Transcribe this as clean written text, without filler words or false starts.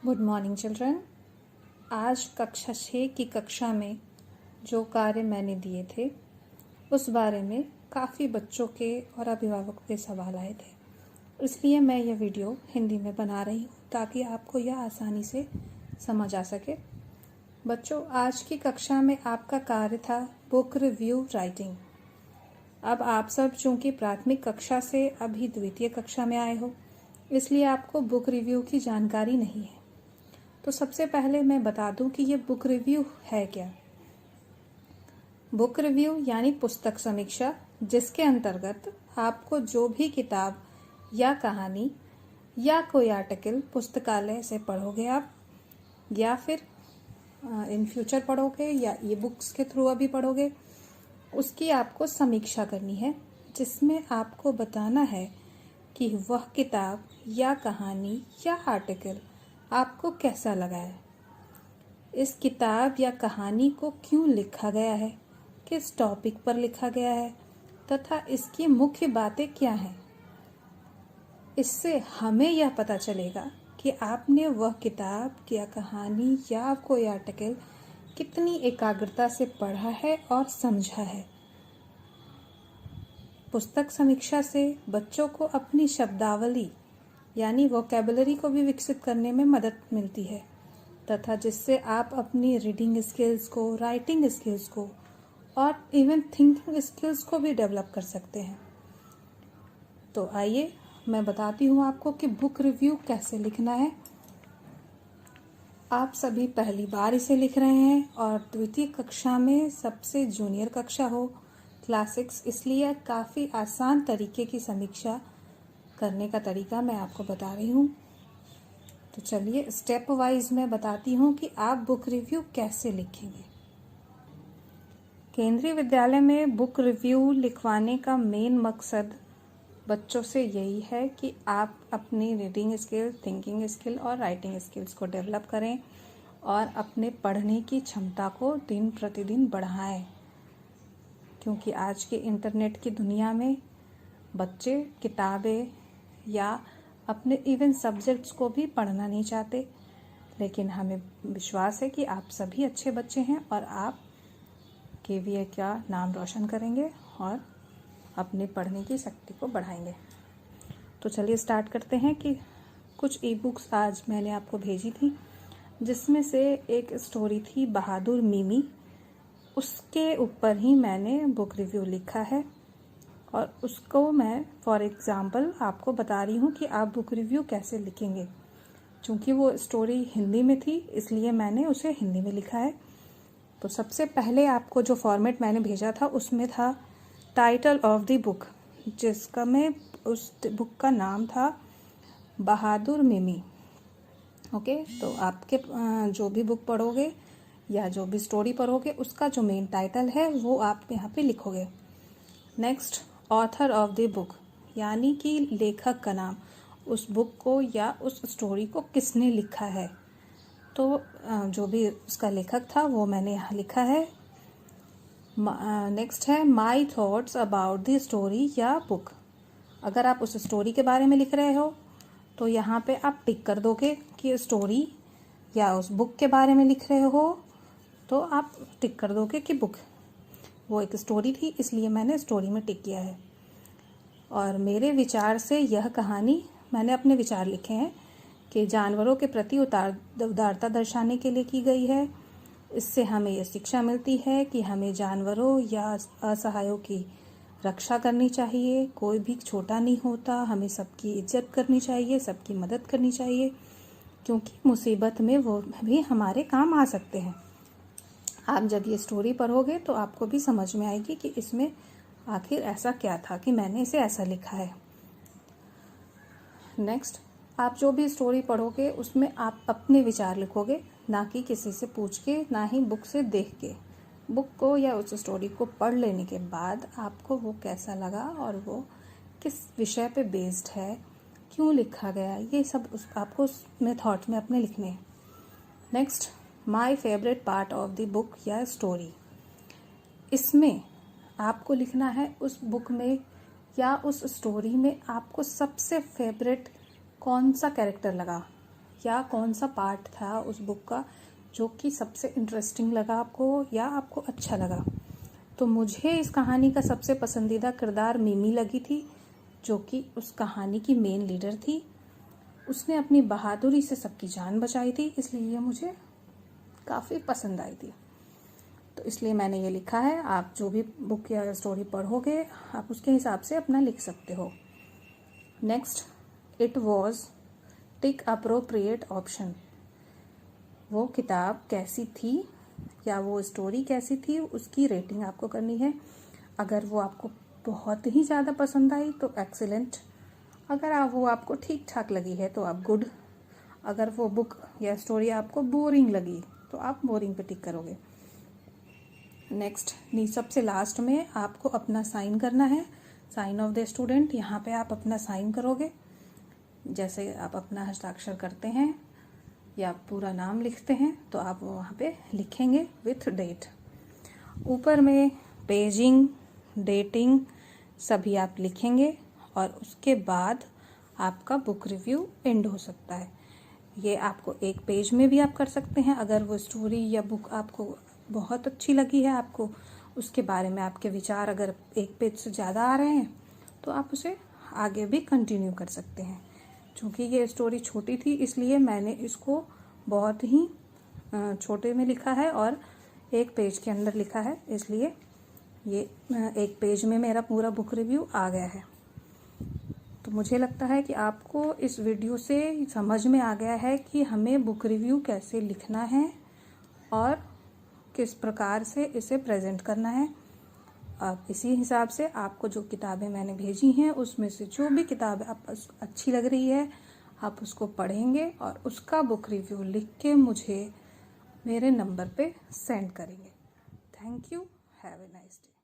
Good morning children. आज कक्षा 6 की कक्षा में जो कार्य मैंने दिए थे उस बारे में काफ़ी बच्चों के और अभिभावकों के सवाल आए थे, इसलिए मैं यह वीडियो हिंदी में बना रही हूँ ताकि आपको यह आसानी से समझ आ सके। बच्चों, आज की कक्षा में आपका कार्य था बुक रिव्यू राइटिंग। अब आप सब चूँकि प्राथमिक कक्षा से अभी द्वितीय कक्षा में आए हो, इसलिए आपको बुक रिव्यू की जानकारी नहीं है। तो सबसे पहले मैं बता दूं कि ये बुक रिव्यू है क्या। बुक रिव्यू यानी पुस्तक समीक्षा, जिसके अंतर्गत आपको जो भी किताब या कहानी या कोई आर्टिकल पुस्तकालय से पढ़ोगे आप, या फिर इन फ्यूचर पढ़ोगे या ई बुक्स के थ्रू अभी पढ़ोगे, उसकी आपको समीक्षा करनी है, जिसमें आपको बताना है कि वह किताब या कहानी या आर्टिकल आपको कैसा लगा है, इस किताब या कहानी को क्यों लिखा गया है, किस टॉपिक पर लिखा गया है तथा इसकी मुख्य बातें क्या हैं। इससे हमें यह पता चलेगा कि आपने वह किताब या कहानी या कोई आर्टिकल कितनी एकाग्रता से पढ़ा है और समझा है। पुस्तक समीक्षा से बच्चों को अपनी शब्दावली यानी वोकैबुलरी को भी विकसित करने में मदद मिलती है, तथा जिससे आप अपनी रीडिंग स्किल्स को, राइटिंग स्किल्स को और इवन थिंकिंग स्किल्स को भी डेवलप कर सकते हैं। तो आइए मैं बताती हूँ आपको कि बुक रिव्यू कैसे लिखना है। आप सभी पहली बार इसे लिख रहे हैं और द्वितीय कक्षा में सबसे जूनियर कक्षा हो, क्लास 6, इसलिए काफ़ी आसान तरीके की समीक्षा करने का तरीका मैं आपको बता रही हूँ। तो चलिए स्टेप वाइज मैं बताती हूँ कि आप बुक रिव्यू कैसे लिखेंगे। केंद्रीय विद्यालय में बुक रिव्यू लिखवाने का मेन मकसद बच्चों से यही है कि आप अपनी रीडिंग स्किल, थिंकिंग स्किल और राइटिंग स्किल्स को डेवलप करें और अपने पढ़ने की क्षमता को दिन प्रतिदिन बढ़ाएं, क्योंकि आज के इंटरनेट की दुनिया में बच्चे किताबें या अपने इवन सब्जेक्ट्स को भी पढ़ना नहीं चाहते, लेकिन हमें विश्वास है कि आप सभी अच्छे बच्चे हैं और आप केवीए का नाम रोशन करेंगे और अपने पढ़ने की शक्ति को बढ़ाएंगे। तो चलिए स्टार्ट करते हैं कि कुछ ई बुक्स आज मैंने आपको भेजी थी, जिसमें से एक स्टोरी थी बहादुर मिमी। उसके ऊपर ही मैंने बुक रिव्यू लिखा है और उसको मैं फॉर एग्ज़ाम्पल आपको बता रही हूँ कि आप बुक रिव्यू कैसे लिखेंगे। चूँकि वो स्टोरी हिंदी में थी, इसलिए मैंने उसे हिंदी में लिखा है। तो सबसे पहले आपको जो फॉर्मेट मैंने भेजा था उसमें था टाइटल ऑफ द बुक, जिसका में उस बुक का नाम था बहादुर मिमी। ओके, तो आपके जो भी बुक पढ़ोगे या जो भी स्टोरी पढ़ोगे उसका जो मेन टाइटल है वो आप यहाँ पे लिखोगे। Next, author of the book, यानी कि लेखक का नाम, उस बुक को या उस स्टोरी को किसने लिखा है। तो जो भी उसका लेखक था वो मैंने यहाँ लिखा है। नेक्स्ट है my thoughts about the story या बुक। अगर आप उस स्टोरी के बारे में लिख रहे हो तो यहाँ पे आप टिक कर दोगे कि स्टोरी, या उस बुक के बारे में लिख रहे हो तो आप टिक कर दोगे कि बुक। वो एक स्टोरी थी इसलिए मैंने स्टोरी में टिक किया है। और मेरे विचार से यह कहानी, मैंने अपने विचार लिखे हैं कि जानवरों के प्रति उदारता दर्शाने के लिए की गई है। इससे हमें यह शिक्षा मिलती है कि हमें जानवरों या असहायों की रक्षा करनी चाहिए। कोई भी छोटा नहीं होता, हमें सबकी इज्जत करनी चाहिए, सबकी मदद करनी चाहिए, क्योंकि मुसीबत में वो भी हमारे काम आ सकते हैं। आप जब ये स्टोरी पढ़ोगे तो आपको भी समझ में आएगी कि इसमें आखिर ऐसा क्या था कि मैंने इसे ऐसा लिखा है। नेक्स्ट, आप जो भी स्टोरी पढ़ोगे उसमें आप अपने विचार लिखोगे, ना कि किसी से पूछ के, ना ही बुक से देख के। बुक को या उस स्टोरी को पढ़ लेने के बाद आपको वो कैसा लगा और वो किस विषय पे बेस्ड है, क्यों लिखा गया, ये सब आपको उसमें थॉट में अपने लिखने हैं। Next, my favourite part of the book या स्टोरी। इसमें आपको लिखना है उस बुक में या उस स्टोरी में आपको सबसे फेवरेट कौन सा कैरेक्टर लगा क्या कौन सा पार्ट था उस बुक का जो कि सबसे इंटरेस्टिंग लगा आपको या आपको अच्छा लगा। तो मुझे इस कहानी का सबसे पसंदीदा किरदार मिमी लगी थी, जो कि उस कहानी की मेन लीडर थी। उसने अपनी बहादुरी से सबकी जान बचाई थी, इसलिए ये मुझे काफ़ी पसंद आई थी। तो इसलिए मैंने ये लिखा है। आप जो भी बुक या स्टोरी पढ़ोगे आप उसके हिसाब से अपना लिख सकते हो। Next, it was tick appropriate option. वो किताब कैसी थी या वो स्टोरी कैसी थी उसकी रेटिंग आपको करनी है। अगर वो आपको बहुत ही ज़्यादा पसंद आई तो एक्सीलेंट, अगर वो आपको ठीक ठाक लगी है तो आप गुड, अगर वो बुक या स्टोरी आपको बोरिंग लगी तो आप बोरिंग पे टिक करोगे। नेक्स्ट, सबसे लास्ट में आपको अपना साइन करना है, साइन ऑफ द स्टूडेंट। यहाँ पे आप अपना साइन करोगे, जैसे आप अपना हस्ताक्षर करते हैं या पूरा नाम लिखते हैं तो आप वहाँ पे लिखेंगे विथ डेट। ऊपर में पेजिंग, डेटिंग सभी आप लिखेंगे और उसके बाद आपका बुक रिव्यू एंड हो सकता है। ये आपको एक पेज में भी आप कर सकते हैं। अगर वो स्टोरी या बुक आपको बहुत अच्छी लगी है, आपको उसके बारे में आपके विचार अगर एक पेज से ज़्यादा आ रहे हैं तो आप उसे आगे भी कंटिन्यू कर सकते हैं। चूँकि ये स्टोरी छोटी थी इसलिए मैंने इसको बहुत ही छोटे में लिखा है और एक पेज के अंदर लिखा है, इसलिए ये एक पेज में मेरा पूरा बुक रिव्यू आ गया है। तो मुझे लगता है कि आपको इस वीडियो से समझ में आ गया है कि हमें बुक रिव्यू कैसे लिखना है और किस प्रकार से इसे प्रेजेंट करना है। अब इसी हिसाब से आपको जो किताबें मैंने भेजी हैं उसमें से जो भी किताब आपको अच्छी लग रही है आप उसको पढ़ेंगे और उसका बुक रिव्यू लिख के मुझे मेरे नंबर पे सेंड करेंगे। Thank you, have a nice day.